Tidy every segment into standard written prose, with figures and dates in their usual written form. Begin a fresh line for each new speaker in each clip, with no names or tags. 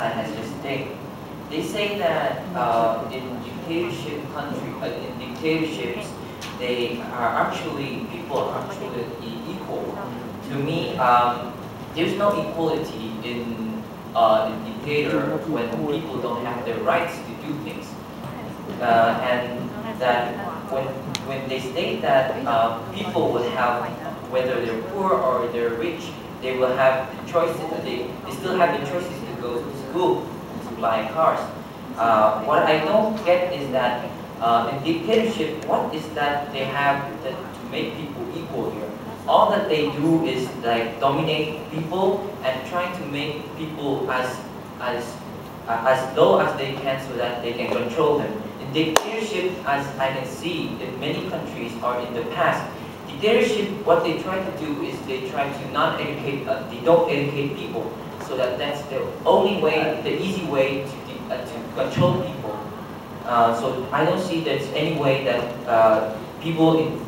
side has just stated. They say that in dictatorships, people are actually equal. To me, there's no equality in dictator when people don't have the rights to do things, and that when they state that people will have, whether they're poor or they're rich, they will have the choices. They still have the choices to go to school, to buy cars. What I don't get is that in dictatorship, what is that they have to make people equal here? All that they do is like dominate people and try to make people as low as they can so that they can control them. In dictatorship, as I can see in many countries or in the past, dictatorship, what they try to do is they try to not educate, they don't educate people, so that's the only way, the easy way to control people. So I don't see there's any way that people in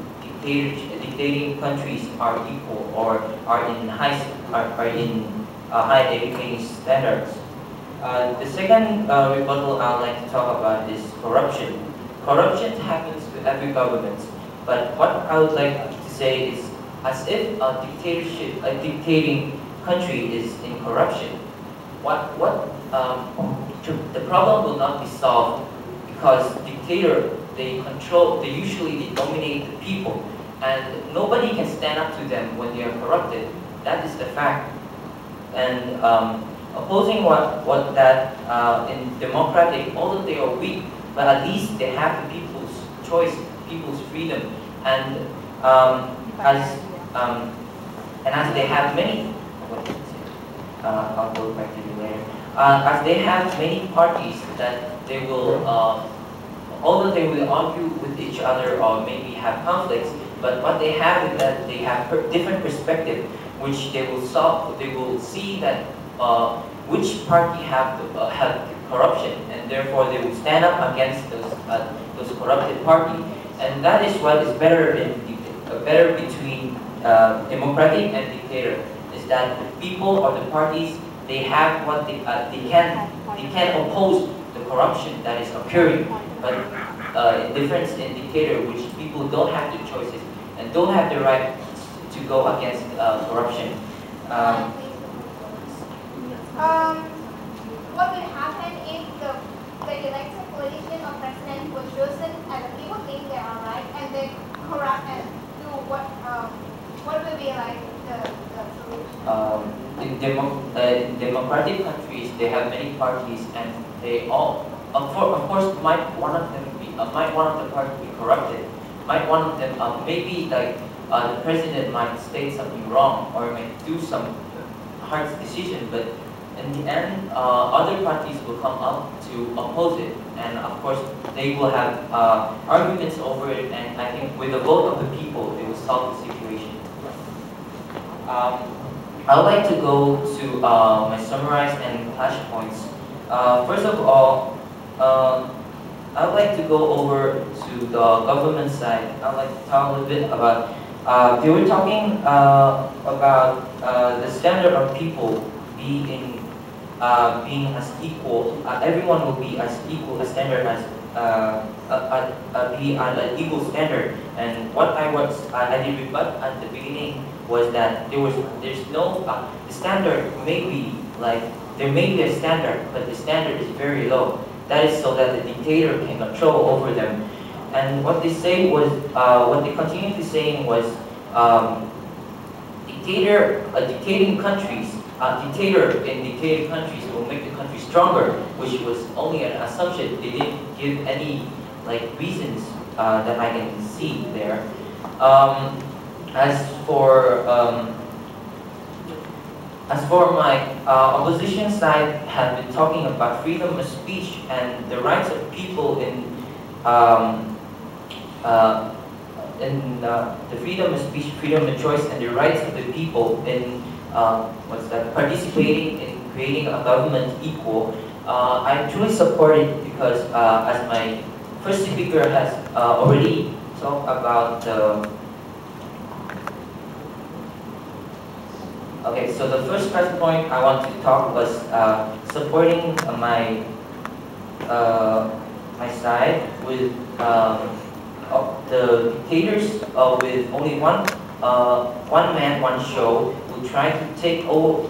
dictating countries are equal or are in high educating standards. The second rebuttal I'd like to talk about is corruption. Corruption happens to every government, but what I would like to say is, as if a dictating country is in corruption, the problem will not be solved because they usually dominate the people, and nobody can stand up to them when they are corrupted. That is the fact. And opposing in democratic, although they are weak, but at least they have the people's choice, people's freedom, and as they have many, I'll go back to you later. As they have many parties that they will, although they will argue with each other or maybe have conflicts, but what they have is that they have different perspective, which they will solve. They will see that which party have corruption, and therefore they will stand up against those corrupted party, and that is what is better between democratic and dictator. Is that the people or the parties, they have what they can oppose the corruption that is occurring, but in difference in dictator, which people don't have the choices and don't have the right to go against corruption.
What will happen if the elected politician or president was chosen and the people think they are right and they corrupt and do what will be like the solution?
In democratic countries, they have many parties, and they all, of course, might one of the parties be corrupted. Might one of them, maybe like the president might state something wrong or might do some hard decision, but in the end, other parties will come up to oppose it, and of course, they will have arguments over it. And I think with the vote of the people, they will solve the situation. I would like to go to my summarize and flash points. First of all, I would like to go over to the government side. I would like to talk a little bit about, they were talking about the standard of people being as equal. Everyone will be as equal a standard as be on an equal standard. And what I did rebut at the beginning was that there's no the standard may be like there may be a standard, but the standard is very low. That is so that the dictator can control over them. And what they say was what they continued to saying was dictator in dictating countries will make the country stronger, which was only an assumption. They didn't give any like reasons that I can see there. As for my opposition side, have been talking about freedom of speech and the rights of people in the freedom of speech, freedom of choice, and the rights of the people in participating in creating a government equal. I truly support it because as my first speaker has already talked about Okay, so the first press point I want to talk was supporting my side with of the dictators with only one man, one show who try to take all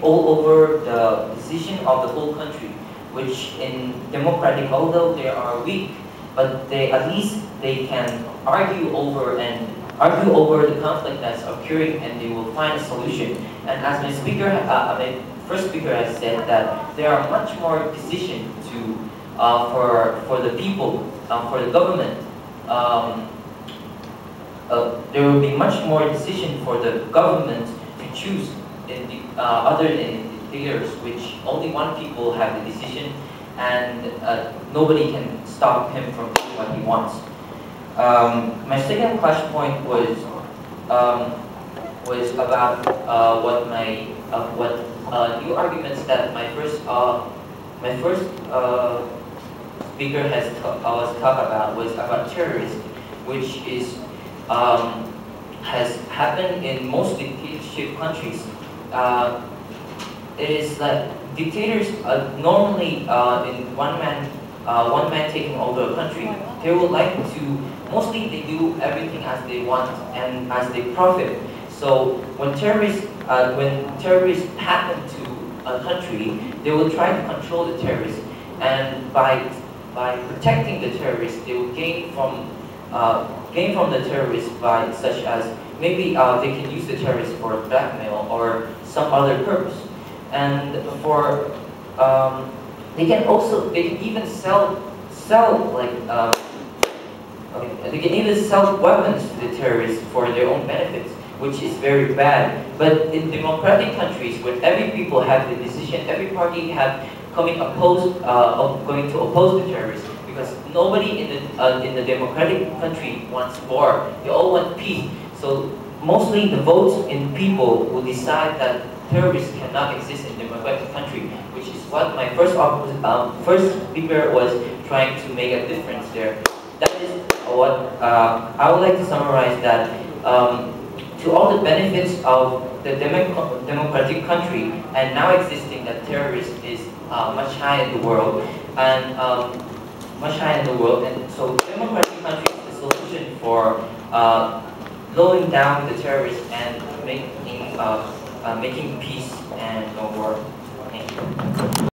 over the decision of the whole country, which in democratic, although they are weak, but at least they can argue over the conflict that's occurring, and they will find a solution. And as my first speaker has said, that there are much more decision to for the people, for the government. There will be much more decision for the government to choose in other than dictators, which only one people have the decision, and nobody can stop him from doing what he wants. My second flashpoint was about what new arguments that my first speaker was talk about was about terrorism, which is has happened in most dictatorship countries. It is like dictators normally in one man taking over a country. They would like to mostly they do everything as they want and as they profit. So when terrorists happen to a country, they will try to control the terrorists, and by protecting the terrorists, they will gain from the terrorists by such as maybe they can use the terrorists for blackmail or some other purpose, and for they can even sell like they can even sell weapons to the terrorists for their own benefits, which is very bad. But in democratic countries, where every people have the decision, every party have going to oppose the terrorists, because nobody in the democratic country wants war. They all want peace. So mostly the votes in people will decide that terrorists cannot exist in democratic country, which is what my first speaker was trying to make a difference there. That is what I would like to summarize, that to all the benefits of the democratic country and now existing, that terrorism is much higher in the world, and and so democratic country is the solution for lowering down the terrorists and making peace and no war. Thank you.